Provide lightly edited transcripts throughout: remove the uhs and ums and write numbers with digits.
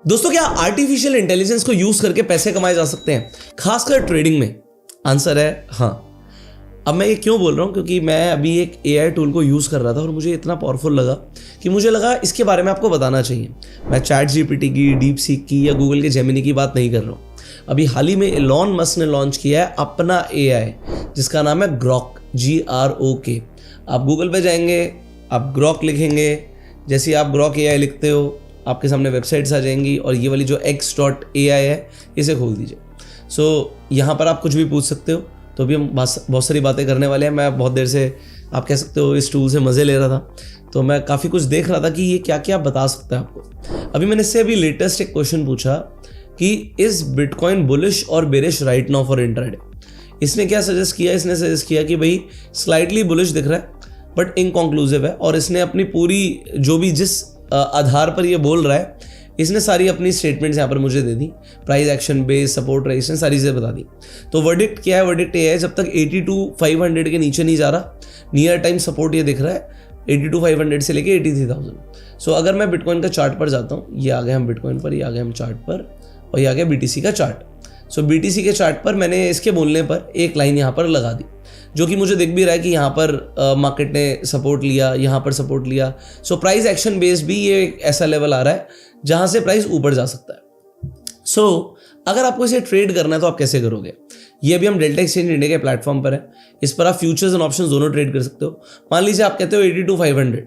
दोस्तों, क्या artificial intelligence को यूज करके पैसे कमाए जा सकते हैं, खासकर ट्रेडिंग में? आंसर है हाँ। अब मैं ये क्यों बोल रहा हूँ, क्योंकि मैं अभी एक AI टूल को यूज़ कर रहा था और मुझे इतना पावरफुल लगा कि मुझे लगा इसके बारे में आपको बताना चाहिए। मैं ChatGPT की, DeepSeek की या गूगल के जेमिनी की बात नहीं कर रहा हूँ। अभी हाल ही में एलॉन मस्क ने लॉन्च किया है अपना AI, जिसका नाम है ग्रॉक, GROK। आप गूगल पे जाएंगे, आप ग्रॉक लिखेंगे, जैसे ही आप ग्रॉक AI लिखते हो आपके सामने वेबसाइट्स आ जाएंगी और ये वाली जो x.ai है इसे खोल दीजिए। यहाँ पर आप कुछ भी पूछ सकते हो। तो अभी हम बहुत सारी बातें करने वाले हैं। मैं बहुत देर से, आप कह सकते हो, इस टूल से मज़े ले रहा था, तो मैं काफ़ी कुछ देख रहा था कि ये क्या क्या बता सकता है आपको। अभी मैंने इससे अभी लेटेस्ट एक क्वेश्चन पूछा कि इज बिटकॉइन बुलिश और bearish right now for intraday. इसने क्या सजेस्ट किया? इसने सजेस्ट किया कि भाई स्लाइटली बुलिश दिख रहा है बट इनकॉन्क्लूसिव है, और इसने अपनी पूरी जो भी जिस आधार पर ये बोल रहा है, इसने सारी अपनी स्टेटमेंट्स यहाँ पर मुझे दे दी। Price action base, support resistance, सारी चीज़ें बता दी। तो वर्डिक्ट क्या है? वर्डिक्ट ये है, जब तक 82,500 के नीचे नहीं जा रहा, नियर टाइम सपोर्ट ये दिख रहा है 82,500 से लेके 83,000। अगर मैं बिटकॉइन का चार्ट पर जाता हूँ, ये आ गए हम बिटकॉइन पर, ये आ गए हम चार्ट पर, और ये आ गया BTC का चार्ट। BTC के चार्ट पर मैंने इसके बोलने पर एक लाइन यहाँ पर लगा दी, जो कि मुझे दिख भी रहा है कि यहाँ पर मार्केट ने सपोर्ट लिया, यहाँ पर सपोर्ट लिया। प्राइस एक्शन बेस भी ये एक ऐसा लेवल आ रहा है जहाँ से प्राइस ऊपर जा सकता है। अगर आपको इसे ट्रेड करना है तो आप कैसे करोगे? ये भी हम डेल्टा एक्सचेंज इंडिया के प्लेटफॉर्म पर है। इस पर आप फ्यूचर्स एंड ऑप्शंस दोनों ट्रेड कर सकते हो। मान लीजिए आप कहते हो 82,500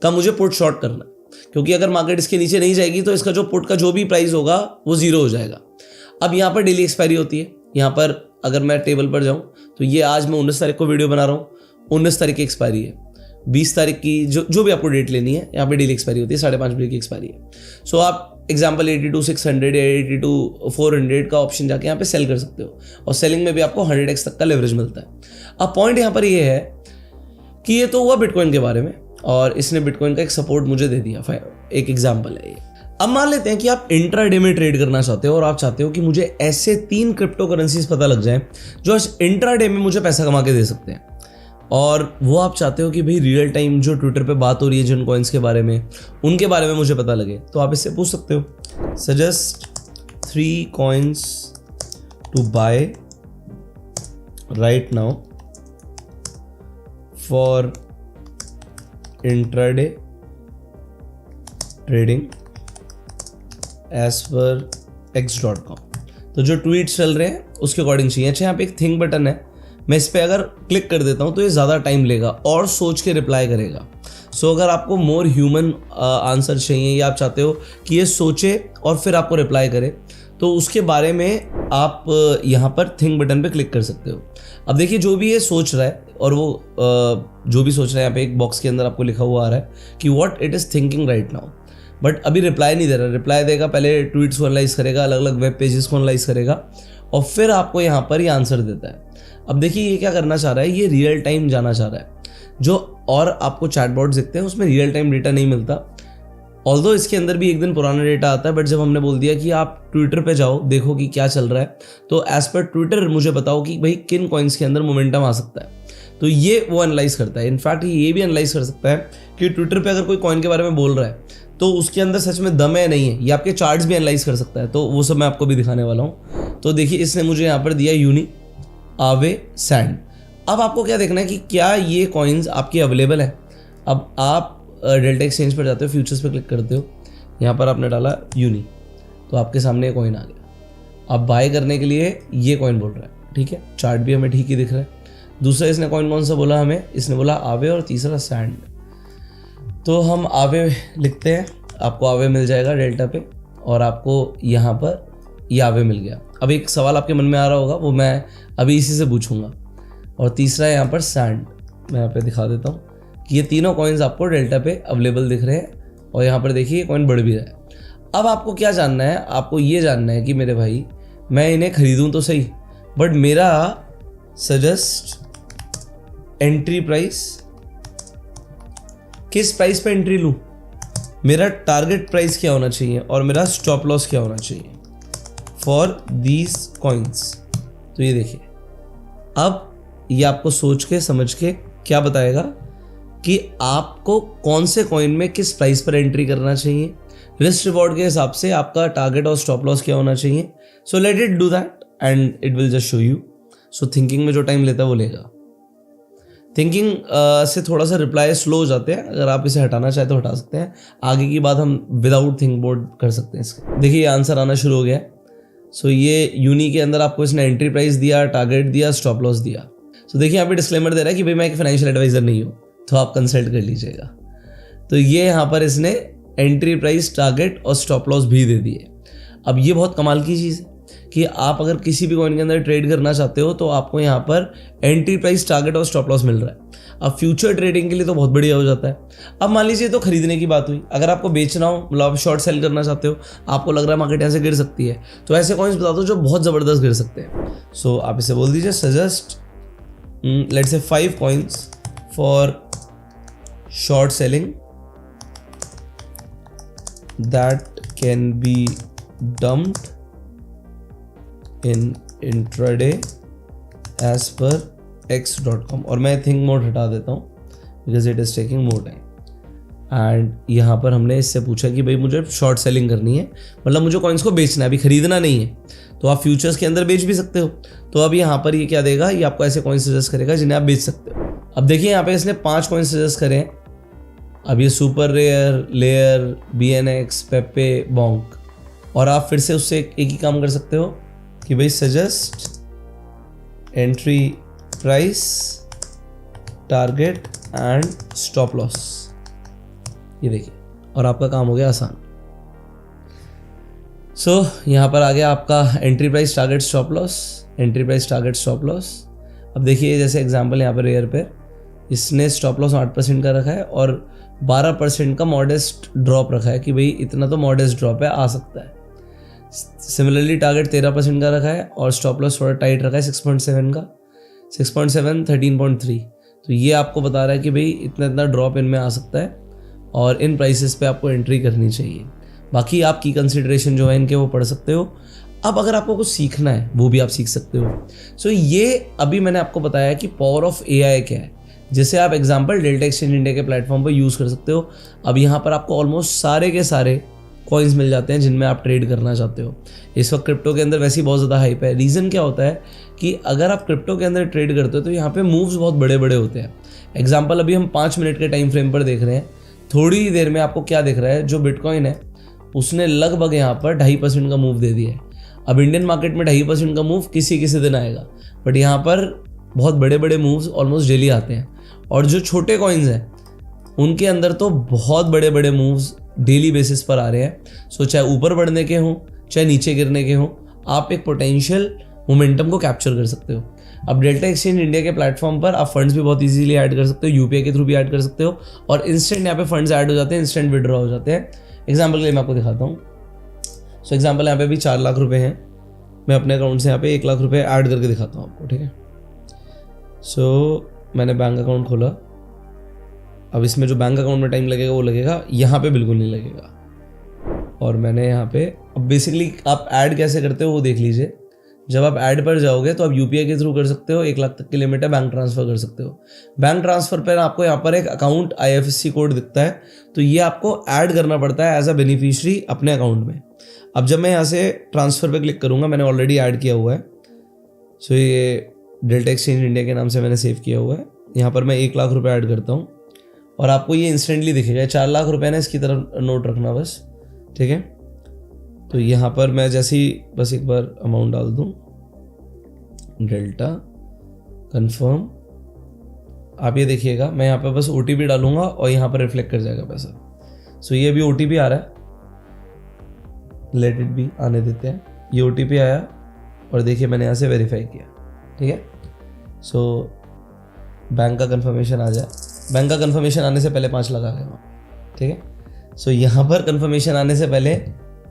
का मुझे पुट शॉर्ट करना है, क्योंकि अगर मार्केट इसके नीचे नहीं जाएगी तो इसका जो पुट का जो भी प्राइस होगा वो जीरो हो जाएगा। अब यहाँ पर डेली एक्सपायरी होती है। यहाँ पर अगर मैं टेबल पर जाऊँ तो ये आज मैं 19 तारीख को वीडियो बना रहा हूँ, 19 तारीख की एक्सपायरी है। 20 तारीख की जो भी आपको डेट लेनी है, यहाँ पे डेली एक्सपायरी होती है, 5:30 बजे की एक्सपायरी है। आप एग्जाम्पल 82,600 या 82,400 का ऑप्शन जाके यहाँ पे सेल कर सकते हो, और सेलिंग में भी आपको 100x तक का लेवरेज मिलता है। अब पॉइंट यहाँ पर ये है कि ये तो हुआ बिटकॉइन के बारे में, और इसने बिटकॉइन का एक सपोर्ट मुझे दे दिया। एक एग्जाम्पल है ये। अब मान लेते हैं कि आप इंट्राडे में ट्रेड करना चाहते हो और आप चाहते हो कि मुझे ऐसे 3 क्रिप्टो करेंसीज पता लग जाए जो इंट्राडे में मुझे पैसा कमा के दे सकते हैं, और वो आप चाहते हो कि भाई रियल टाइम जो ट्विटर पे बात हो रही है जिन कॉइन्स के बारे में, उनके बारे में मुझे पता लगे। तो आप इससे पूछ सकते हो, suggest 3 coins to buy right now for intraday trading as per x.com। तो जो ट्वीट्स चल रहे हैं उसके अकॉर्डिंग चाहिए। अच्छा, यहाँ पे एक थिंक बटन है, मैं इस पर अगर क्लिक कर देता हूँ तो ये ज़्यादा टाइम लेगा और सोच के रिप्लाई करेगा। अगर आपको मोर ह्यूमन आंसर चाहिए, या आप चाहते हो कि ये सोचे और फिर आपको रिप्लाई करे, तो उसके बारे में आप यहाँ पर थिंक बटन पे क्लिक कर सकते हो। अब देखिए, जो भी ये सोच रहा है, और वो जो भी सोच रहा है, यहाँ पे एक बॉक्स के अंदर आपको लिखा हुआ आ रहा है कि what it is thinking right now, but अभी रिप्लाई नहीं दे रहा। रिप्लाई देगा, पहले ट्वीट्स को एनालाइज करेगा, अलग अलग वेब पेजेस को एनालाइज करेगा, और फिर आपको यहाँ पर ये आंसर देता है। अब देखिए, ये क्या करना चाह रहा है, ये रियल टाइम जाना चाह रहा है। जो और आपको चैटबॉट्स दिखते हैं उसमें रियल टाइम डेटा नहीं मिलता, ऑल्दो इसके अंदर भी एक दिन पुराना डेटा आता है, बट जब हमने बोल दिया कि आप ट्विटर पे जाओ, देखो कि क्या चल रहा है, तो एज पर ट्विटर मुझे बताओ कि भाई किन कॉइन्स के अंदर मोमेंटम आ सकता है, तो ये वो एनालाइज करता है। इनफैक्ट ये भी एनालाइज कर सकता है कि ट्विटर पे अगर कोई कॉइन के बारे में बोल रहा है तो उसके अंदर सच में दम है नहीं है। ये आपके चार्ट्स भी एनालाइज कर सकता है, तो वो सब मैं आपको भी दिखाने वाला हूँ। तो देखिए, इसने मुझे यहाँ पर दिया यूनी, आवे, सैंड। अब आपको क्या देखना है कि क्या ये कॉइन्स आपके अवेलेबल है। अब आप डेल्टा एक्सचेंज पर जाते हो, फ्यूचर्स पे क्लिक करते हो, यहाँ पर आपने डाला यूनी, तो आपके सामने कॉइन आ गया। अब बाय करने के लिए ये कॉइन बोल रहा है, ठीक है, चार्ट भी हमें ठीक ही दिख रहा है। दूसरा इसने कॉइन कौन सा बोला हमें? इसने बोला आवे, और तीसरा सैंड। तो हम आवे लिखते हैं, आपको आवे मिल जाएगा डेल्टा पे, और आपको यहाँ पर ये आवे मिल गया। अब एक सवाल आपके मन में आ रहा होगा, वो मैं अभी इसी से पूछूंगा। और तीसरा यहाँ पर सैंड, मैं यहाँ पे दिखा देता हूँ कि ये तीनों कॉइन्स आपको डेल्टा पे अवेलेबल दिख रहे हैं, और यहाँ पर देखिए कॉइन बढ़ भी रहा है। अब आपको क्या जानना है? आपको ये जानना है कि मेरे भाई, मैं इन्हें खरीदूँ तो सही, बट मेरा सजेस्ट एंट्री प्राइस, किस प्राइस पे एंट्री लूँ, मेरा टारगेट प्राइस क्या होना चाहिए, और मेरा स्टॉप लॉस क्या होना चाहिए फॉर दीज कॉइन्स। तो ये देखिए, अब ये आपको सोच के समझ के क्या बताएगा कि आपको कौन से कॉइन में किस प्राइस पर एंट्री करना चाहिए, रिस्क रिवॉर्ड के हिसाब से आपका टारगेट और स्टॉप लॉस क्या होना चाहिए. So let it do that and it will just show you. So thinking में जो टाइम लेता है वो लेगा. थिंकिंग से थोड़ा सा रिप्लाई स्लो हो जाते हैं. अगर आप इसे हटाना चाहे तो हटा सकते हैं. आगे की बात हम विदाउट थिंक बोर्ड कर सकते हैं इसके. देखिए ये आंसर आना शुरू हो गया. सो ये यूनी के अंदर आपको इसने एंट्री प्राइस दिया, टारगेट दिया, स्टॉप लॉस दिया. सो देखिए यहाँ पे डिस्क्लेमर दे रहा है कि भाई मैं एक फाइनेंशियल एडवाइजर नहीं हूँ, तो आप कंसल्ट कर लीजिएगा. तो ये यहाँ पर इसने एंट्री प्राइस, टारगेट और स्टॉप लॉस भी दे दिए. अब ये बहुत कमाल की चीज़ है कि आप अगर किसी भी कॉइन के अंदर ट्रेड करना चाहते हो तो आपको यहाँ पर एंट्री प्राइस, टारगेट और स्टॉप लॉस मिल रहा है. अब फ्यूचर ट्रेडिंग के लिए तो बहुत बढ़िया हो जाता है. अब मान लीजिए तो खरीदने की बात हुई, अगर आपको बेचना हो, मतलब आप शॉर्ट सेल करना चाहते हो, आपको लग रहा है मार्केट यहाँ से गिर सकती है, तो ऐसे कॉइन्स बता दो जो बहुत ज़बरदस्त गिर सकते हैं. सो आप इसे बोल दीजिए suggest let's say 5 coins for short selling that can be dumped in intraday as per x.com. और मैं थिंक मोड हटा देता हूँ because it is taking more time. And यहाँ पर हमने इससे पूछा कि भाई मुझे शॉर्ट सेलिंग करनी है, मतलब मुझे कॉइन्स को बेचना है, अभी खरीदना नहीं है. तो आप फ्यूचर्स के अंदर बेच भी सकते हो. तो अब यहाँ पर ये क्या देगा, ये आपको ऐसे कॉइन्स सजेस्ट करेगा जिन्हें आप बेच सकते हो. अब देखिए यहाँ पे इसने 5 कॉइन्स सजेस्ट करे हैं. अब ये सुपर रेयर, लेयर, BNX, पेपे, बॉन्क. और आप फिर से उससे एक ही काम कर सकते हो कि भाई suggest entry price, target and stop loss. ये देखिए और आपका काम हो गया आसान. सो यहाँ पर आ गया आपका entry price, target, stop loss, entry price, target, stop loss. अब देखिए जैसे एग्जांपल यहाँ पर रेयर पे इसने स्टॉप लॉस 8% का रखा है और 12% का मॉडेस्ट ड्रॉप रखा है कि भाई इतना तो मॉडेस्ट ड्रॉप है, आ सकता है. सिमिलरली टारगेट 13% का रखा है और स्टॉप लॉस थोड़ा टाइट रखा है 6.7 का. 6.7, 13.3. तो ये आपको बता रहा है कि भाई इतना इतना ड्रॉप इनमें आ सकता है और इन प्राइसेस पे आपको एंट्री करनी चाहिए. बाकी आप की कंसिडरेशन जो है इनके वो पढ़ सकते हो. अब अगर आपको कुछ सीखना है वो भी आप सीख सकते हो. सो ये अभी मैंने आपको बताया कि पावर ऑफ AI क्या है, जिसे आप एग्जाम्पल डेल्टा एक्सचेंज इंडिया के प्लेटफॉर्म पर यूज़ कर सकते हो. अब यहाँ पर आपको ऑलमोस्ट सारे के सारे कॉइन्स मिल जाते हैं जिनमें आप ट्रेड करना चाहते हो. इस वक्त क्रिप्टो के अंदर वैसे ही बहुत ज़्यादा हाइप है. रीज़न क्या होता है कि अगर आप क्रिप्टो के अंदर ट्रेड करते हो तो यहाँ पे मूव्स बहुत बड़े बड़े होते हैं. एग्जांपल अभी हम 5 मिनट के टाइम फ्रेम पर देख रहे हैं. थोड़ी ही देर में आपको क्या दिख रहा है, जो बिटकॉइन है उसने लगभग यहाँ पर 2.5% का मूव दे दिया है. अब इंडियन मार्केट में 2.5% का मूव किसी किसी दिन आएगा, बट यहाँ पर बहुत बड़े बड़े मूव्स ऑलमोस्ट डेली आते हैं. और जो छोटे कॉइन्स हैं उनके अंदर तो बहुत बड़े बड़े मूव्स डेली बेसिस पर आ रहे हैं. सो चाहे ऊपर बढ़ने के हों चाहे नीचे गिरने के हों, आप एक पोटेंशियल मोमेंटम को कैप्चर कर सकते हो. अब डेल्टा एक्सचेंज इंडिया के प्लेटफॉर्म पर आप फंड्स भी बहुत इजीली ऐड कर सकते हो, UPI के थ्रू भी ऐड कर सकते हो और इंस्टेंट यहाँ पे फंड्स ऐड हो जाते हैं, इंस्टेंट विड्रॉ हो जाते हैं. एग्जाम्पल के लिए मैं आपको दिखाता हूँ. सो एग्जाम्पल यहाँ पे भी 4 लाख रुपये हैं. मैं अपने अकाउंट से यहाँ पे 1 लाख रुपये ऐड करके दिखाता हूँ आपको, ठीक है. सो मैंने बैंक अकाउंट खोला. अब इसमें जो बैंक अकाउंट में टाइम लगेगा वो लगेगा, यहाँ पे बिल्कुल नहीं लगेगा. और मैंने यहाँ पे अब बेसिकली आप ऐड कैसे करते हो वो देख लीजिए. जब आप ऐड पर जाओगे तो आप UPI के थ्रू कर सकते हो, 1 लाख तक की लिमिट है, बैंक ट्रांसफ़र कर सकते हो. बैंक ट्रांसफ़र पर आपको यहाँ पर एक अकाउंट IFSC कोड दिखता है, तो ये आपको ऐड करना पड़ता है एज अ बेनिफिशियरी अपने अकाउंट में. अब जब मैं यहाँ से ट्रांसफ़र पे क्लिक करूँगा, मैंने ऑलरेडी ऐड किया हुआ है. सो ये डेल्टा एक्सचेंज इंडिया के नाम से मैंने सेव किया हुआ है. यहाँ पर मैं 1 लाख रुपये ऐड करता हूँ और आपको ये इंस्टेंटली दिखेगा. 4 लाख रुपये ना, इसकी तरफ नोट रखना बस, ठीक है. तो यहाँ पर मैं जैसे ही बस एक बार अमाउंट डाल दूँ, डेल्टा कंफर्म, आप ये देखिएगा मैं यहाँ पर बस OTP डालूंगा और यहाँ पर रिफ्लेक्ट कर जाएगा पैसा. सो ये भी OTP आ रहा है, लेट इट बी आने देते हैं. ये OTP आया और देखिए मैंने यहाँ से वेरीफाई किया, ठीक है. सो बैंक का कंफर्मेशन आ जाए. बैंक का कंफर्मेशन आने से पहले 5 लाख आ गए, ठीक है. सो यहाँ पर कंफर्मेशन आने से पहले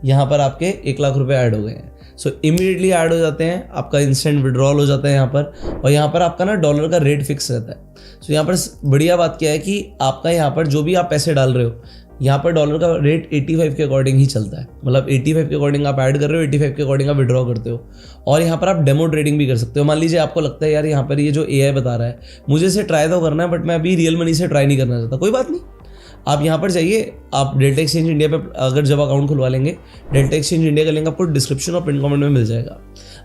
यहाँ पर आपके 1 लाख रुपए ऐड हो गए हैं. सो इमीडिएटली ऐड हो जाते हैं, आपका इंस्टेंट विड्रॉल हो जाता है यहाँ पर. और यहाँ पर आपका ना डॉलर का रेट फिक्स रहता है. सो यहाँ पर बढ़िया बात क्या है कि आपका यहाँ पर जो भी आप पैसे डाल रहे हो, यहाँ पर डॉलर का रेट 85 के अकॉर्डिंग ही चलता है. मतलब 85 के अकॉर्डिंग आप ऐड कर रहे हो, 85 के अकॉर्डिंग आप विड्रॉ करते हो. और यहाँ पर आप डेमो ट्रेडिंग भी कर सकते हो. मान लीजिए आपको लगता है यार यहाँ पर ये जो AI बता रहा है मुझे इसे ट्राई तो करना है, बट मैं अभी रियल मनी से ट्राई नहीं करना चाहता. कोई बात नहीं, आप यहाँ पर जाइए, आप डेल्टा एक्सचेंज इंडिया पे अगर जब अकाउंट खुलवा लेंगे, डेल्टा एक्सचेंज इंडिया का लिंक आपको डिस्क्रिप्शन और पिन कमेंट में मिल जाएगा।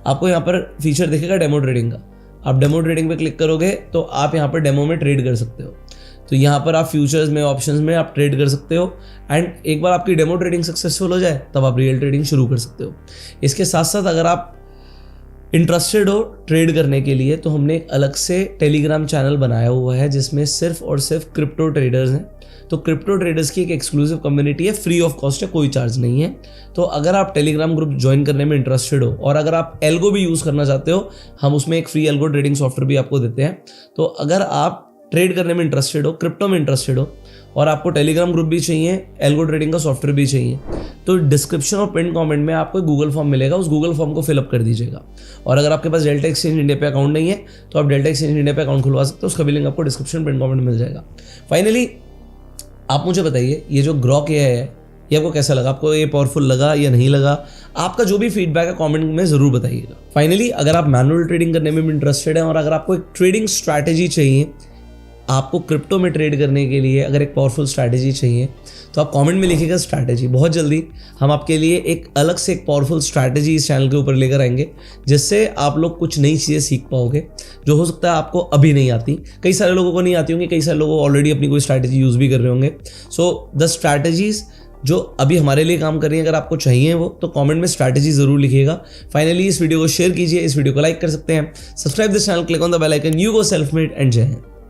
आपको यहाँ पर फीचर दिखेगा डेमो ट्रेडिंग का, आप डेमो ट्रेडिंग पे क्लिक करोगे तो आप यहाँ पर डेमो में ट्रेड कर सकते हो। तो यहाँ पर आप फ्यूचर्स में, ऑप्शंस में आप ट्रेड कर सकते हो एंड एक बार आपकी डेमो ट्रेडिंग सक्सेसफुल हो जाए तब आप रियल ट्रेडिंग शुरू कर सकते हो। इसके साथ साथ अगर आप इंटरेस्टेड हो ट्रेड करने के लिए तो हमने एक अलग से टेलीग्राम चैनल बनाया हुआ है जिसमें सिर्फ और सिर्फ क्रिप्टो ट्रेडर्स हैं। तो क्रिप्टो ट्रेडर्स की एक एक्सक्लूसिव कम्युनिटी है, फ्री ऑफ कॉस्ट है, कोई चार्ज नहीं है। तो अगर आप टेलीग्राम ग्रुप ज्वाइन करने में इंटरेस्टेड हो और अगर आप एल्गो भी यूज़ करना चाहते हो, हम उसमें एक फ्री एल्गो ट्रेडिंग सॉफ्टवेयर भी आपको देते हैं। तो अगर आप ट्रेड करने में इंटरेस्टेड हो, क्रिप्टो में इंटरेस्टेड हो और आपको टेलीग्राम ग्रुप भी चाहिए, एल्गो ट्रेडिंग का सॉफ्टवेयर भी चाहिए, तो डिस्क्रिप्शन और पिन कमेंट में आपको गूगल फॉर्म मिलेगा, उस गूगल फॉर्म को फिलअप कर दीजिएगा। और अगर आपके पास डेल्टा एक्सचेंज इंडिया पे अकाउंट नहीं है तो आप डेल्टा एक्सचेंज इंडिया पे अकाउंट खुलवा सकते हो, उसका भी लिंक आपको डिस्क्रिप्शन पिन कमेंट में मिल जाएगा। फाइनली आप मुझे बताइए ये जो ग्रॉक AI है ये आपको कैसा लगा, आपको ये पावरफुल लगा या नहीं लगा? आपका जो भी फीडबैक है कमेंट में ज़रूर बताइएगा। फाइनली अगर आप मैनुअल ट्रेडिंग करने में भी इंटरेस्टेड हैं और अगर आपको एक ट्रेडिंग स्ट्रैटेजी चाहिए, आपको क्रिप्टो में ट्रेड करने के लिए अगर एक पावरफुल स्ट्रैटेजी चाहिए तो आप कमेंट में लिखिएगा स्ट्रैटेजी। बहुत जल्दी हम आपके लिए एक अलग से एक पावरफुल स्ट्रैटेजी इस चैनल के ऊपर लेकर आएंगे जिससे आप लोग कुछ नई चीज़ें सीख पाओगे जो हो सकता है आपको अभी नहीं आती। कई सारे लोगों को नहीं आती होंगी, कई सारे लोग ऑलरेडी अपनी कोई स्ट्रैटेजी यूज़ भी कर रहे होंगे। सो द स्ट्रैटेजीज जो अभी हमारे लिए काम कर रही है, अगर आपको चाहिए वो तो कमेंट में स्ट्रैटेजी जरूर लिखिएगा। फाइनली इस वीडियो को शेयर कीजिए, इस वीडियो को लाइक कर सकते हैं, subscribe this channel, click on the bell icon. You go self made and Jai Hind.